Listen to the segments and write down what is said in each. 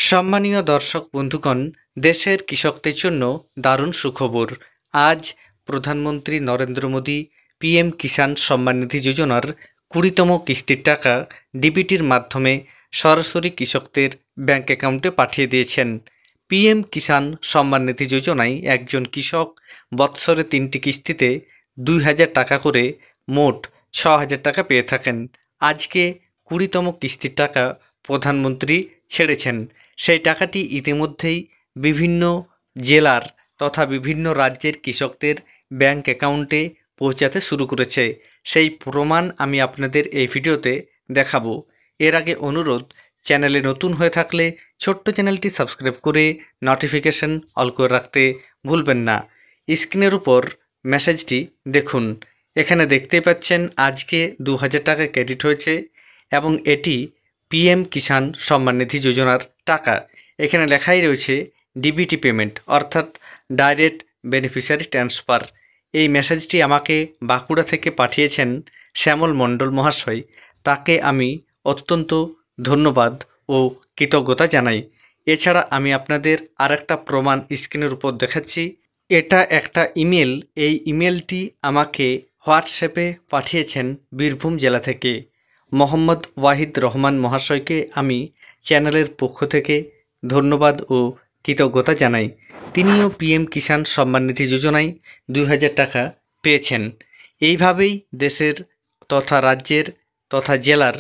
সম্মানীয় দর্শক বন্ধুগণ, দেশের কৃষকদের জন্য দারুণ সুখবর। আজ প্রধানমন্ত্রী নরেন্দ্র মোদী পিএম কিষাণ সম্মান নিধি যোজনার 20তম কিস্তির টাকা ডিবিটির মাধ্যমে সরাসরি কৃষকদের ব্যাংক অ্যাকাউন্টে পাঠিয়ে দিয়েছেন। পিএম কিষাণ সম্মান নিধি যোজনায় একজন কৃষক বৎসরে 3টি কিস্তিতে 2000 টাকা করে মোট 6000 টাকা পেয়ে থাকেন। আজকে 20তম কিস্তির টাকা প্রধানমন্ত্রী ছেড়েছেন। সেই টাকাটি ইতিমধ্যেই বিভিন্ন জেলার তথা বিভিন্ন রাজ্যের কৃষকদের ব্যাংক অ্যাকাউন্টে পৌঁছাতে শুরু করেছে। সেই প্রমাণ আমি আপনাদের এই ভিডিওতে দেখাবো। এর আগে অনুরোধ, চ্যানেলে নতুন হয়ে থাকলে ছোট্ট চ্যানেলটি সাবস্ক্রাইব করে নোটিফিকেশন অল করে রাখতে ভুলবেন না। স্ক্রিনের উপর মেসেজটি দেখুন। এখানে দেখতে পাচ্ছেন আজকে 2000 টাকা ক্রেডিট হয়েছে এবং এটি পিএম কিষাণ সম্মান নিধি যোজনার টাকা। এখানে লেখাই রয়েছে ডিবিটি পেমেন্ট, অর্থাৎ ডাইরেক্ট বেনিফিশিয়ারি ট্রান্সফার। এই মেসেজটি আমাকে বাঁকুড়া থেকে পাঠিয়েছেন শ্যামল মণ্ডল মহাশয়। তাকে আমি অত্যন্ত ধন্যবাদ ও কৃতজ্ঞতা জানাই। এছাড়া আমি আপনাদের আরেকটা প্রমাণ স্ক্রিনের উপর দেখাচ্ছি। এটা একটা ইমেল। এই ইমেলটি আমাকে হোয়াটসঅ্যাপে পাঠিয়েছেন বীরভূম জেলা থেকে মোহাম্মদ ওয়াহিদ রহমান মহাশয়কে আমি চ্যানেলের পক্ষ থেকে ধন্যবাদ ও কৃতজ্ঞতা জানাই। তিনিও পিএম কিষাণ সম্মান নিধি যোজনায় 2000 টাকা পেয়েছেন। এইভাবেই দেশের তথা রাজ্যের তথা জেলার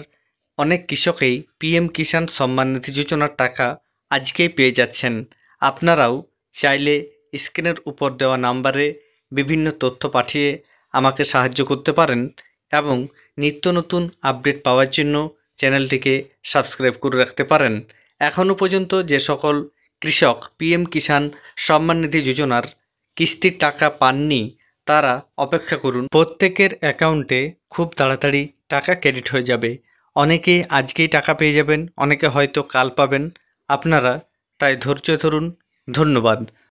অনেক কৃষকেই পিএম কিষাণ সম্মান নিধি যোজনার টাকা আজকেই পেয়ে যাচ্ছেন। আপনারাও চাইলে স্ক্রিনের উপর দেওয়া নাম্বারে বিভিন্ন তথ্য পাঠিয়ে আমাকে সাহায্য করতে পারেন এবং নিত্য নতুন আপডেট পাওয়ার জন্য চ্যানেলটিকে সাবস্ক্রাইব করে রাখতে পারেন। এখনও পর্যন্ত যে সকল কৃষক পিএম কিষাণ সম্মান নিধি যোজনার কিস্তির টাকা পাননি তারা অপেক্ষা করুন। প্রত্যেকের অ্যাকাউন্টে খুব তাড়াতাড়ি টাকা ক্রেডিট হয়ে যাবে। অনেকে আজকেই টাকা পেয়ে যাবেন, অনেকে হয়তো কাল পাবেন। আপনারা তাই ধৈর্য ধরুন। ধন্যবাদ।